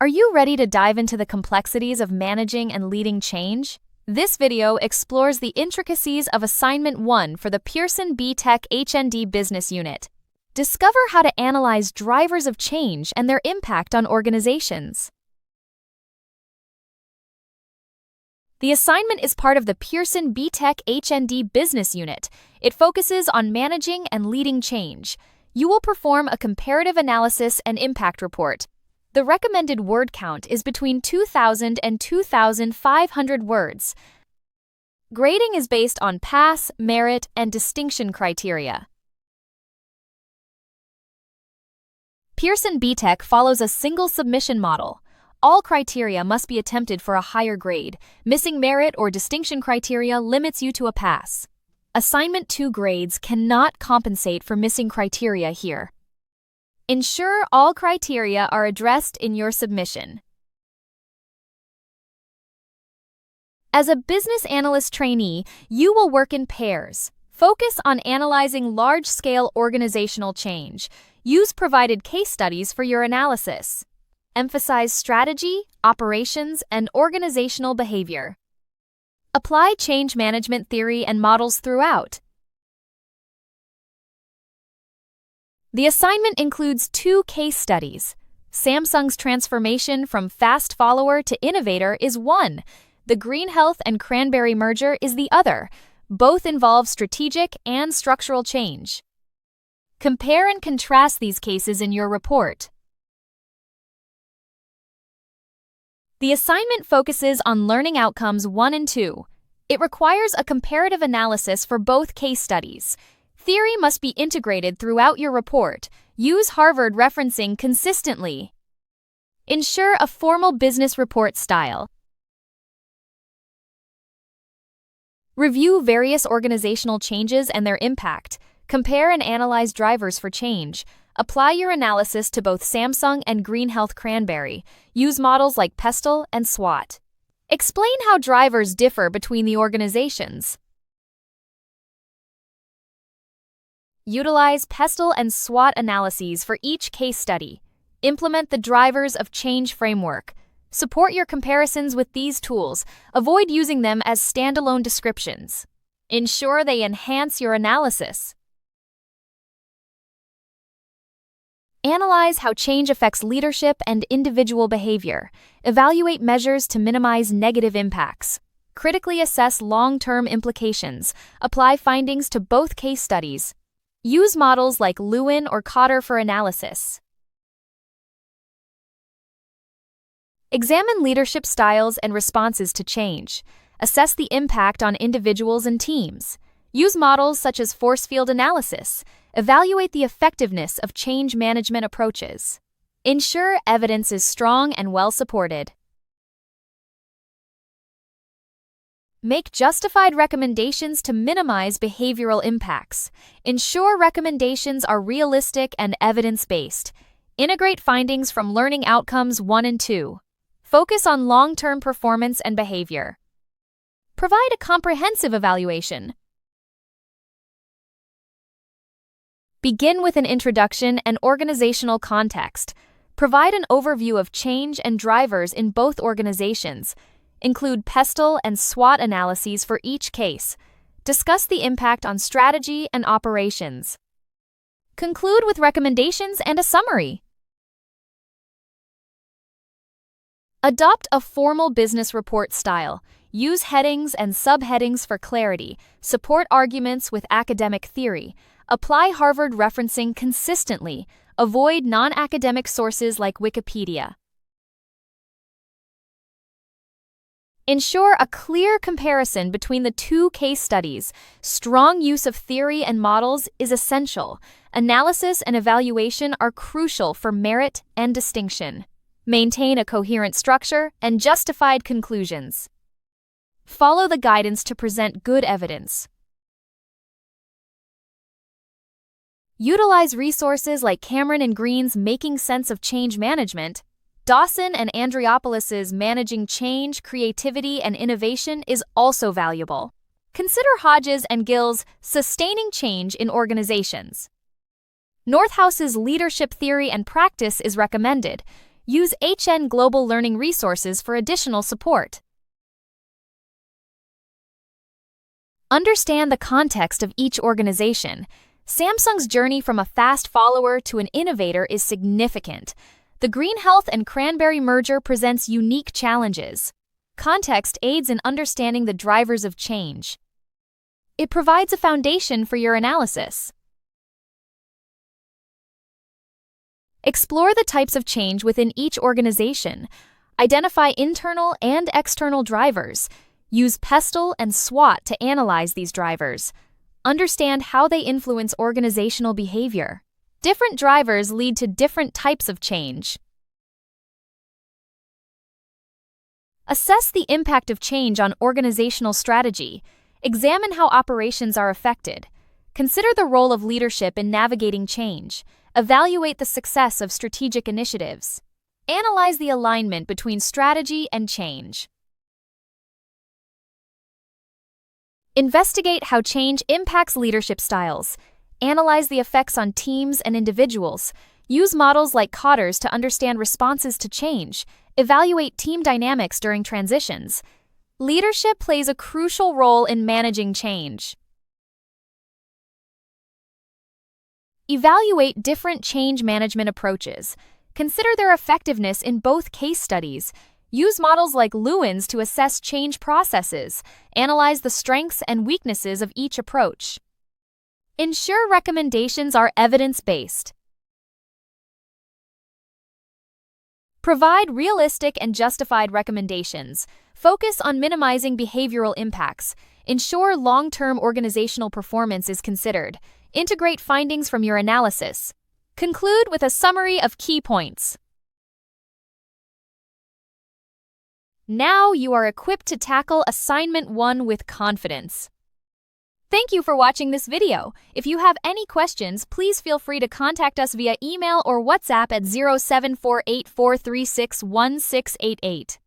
Are you ready to dive into the complexities of managing and leading change? This video explores the intricacies of Assignment 1 for the Pearson BTEC HND Business Unit. Discover how to analyze drivers of change and their impact on organizations. The assignment is part of the Pearson BTEC HND Business Unit. It focuses on managing and leading change. You will perform a comparative analysis and impact report. The recommended word count is between 2,000 and 2,500 words. Grading is based on pass, merit, and distinction criteria. Pearson BTEC follows a single submission model. All criteria must be attempted for a higher grade. Missing merit or distinction criteria limits you to a pass. Assignment 2 grades cannot compensate for missing criteria here. Ensure all criteria are addressed in your submission. As a business analyst trainee, you will work in pairs. Focus on analyzing large-scale organizational change. Use provided case studies for your analysis. Emphasize strategy, operations, and organizational behavior. Apply change management theory and models throughout. The assignment includes 2 case studies. Samsung's transformation from fast follower to innovator is one. The Green Health and Cranberry merger is the other. Both involve strategic and structural change. Compare and contrast these cases in your report. The assignment focuses on learning outcomes 1 and 2. It requires a comparative analysis for both case studies. Theory must be integrated throughout your report. Use Harvard referencing consistently. Ensure a formal business report style. Review various organizational changes and their impact. Compare and analyze drivers for change. Apply your analysis to both Samsung and Green Health Cranberry. Use models like PESTLE and SWOT. Explain how drivers differ between the organizations. Utilize PESTLE and SWOT analyses for each case study. Implement the drivers of change framework. Support your comparisons with these tools. Avoid using them as standalone descriptions. Ensure they enhance your analysis. Analyze how change affects leadership and individual behavior. Evaluate measures to minimize negative impacts. Critically assess long-term implications. Apply findings to both case studies. Use models like Lewin or Cotter for analysis. Examine leadership styles and responses to change. Assess the impact on individuals and teams. Use models such as force field analysis. Evaluate the effectiveness of change management approaches. Ensure evidence is strong and well supported. Make justified recommendations to minimize behavioral impacts. Ensure recommendations are realistic and evidence-based. Integrate findings from learning outcomes 1 and 2. Focus on long-term performance and behavior. Provide a comprehensive evaluation. Begin with an introduction and organizational context. Provide an overview of change and drivers in both organizations. Include PESTLE and SWOT analyses for each case. Discuss the impact on strategy and operations. Conclude with recommendations and a summary. Adopt a formal business report style. Use headings and subheadings for clarity. Support arguments with academic theory. Apply Harvard referencing consistently. Avoid non-academic sources like Wikipedia. Ensure a clear comparison between the 2 case studies. Strong use of theory and models is essential. Analysis and evaluation are crucial for merit and distinction. Maintain a coherent structure and justified conclusions. Follow the guidance to present good evidence. Utilize resources like Cameron and Green's Making Sense of Change Management. Dawson and Andriopoulos' Managing Change, Creativity, and Innovation is also valuable. Consider Hodges and Gill's Sustaining Change in Organizations. Northhouse's Leadership Theory and Practice is recommended. Use HN Global Learning Resources for additional support. Understand the context of each organization. Samsung's journey from a fast follower to an innovator is significant. The Green Health and Cranberry merger presents unique challenges. Context aids in understanding the drivers of change. It provides a foundation for your analysis. Explore the types of change within each organization. Identify internal and external drivers. Use PESTLE and SWOT to analyze these drivers. Understand how they influence organizational behavior. Different drivers lead to different types of change. Assess the impact of change on organizational strategy. Examine how operations are affected. Consider the role of leadership in navigating change. Evaluate the success of strategic initiatives. Analyze the alignment between strategy and change. Investigate how change impacts leadership styles. Analyze the effects on teams and individuals. Use models like Cotter's to understand responses to change. Evaluate team dynamics during transitions. Leadership plays a crucial role in managing change. Evaluate different change management approaches. Consider their effectiveness in both case studies. Use models like Lewin's to assess change processes. Analyze the strengths and weaknesses of each approach. Ensure recommendations are evidence-based. Provide realistic and justified recommendations. Focus on minimizing behavioral impacts. Ensure long-term organizational performance is considered. Integrate findings from your analysis. Conclude with a summary of key points. Now you are equipped to tackle Assignment 1 with confidence. Thank you for watching this video. If you have any questions, please feel free to contact us via email or WhatsApp at 074843616688.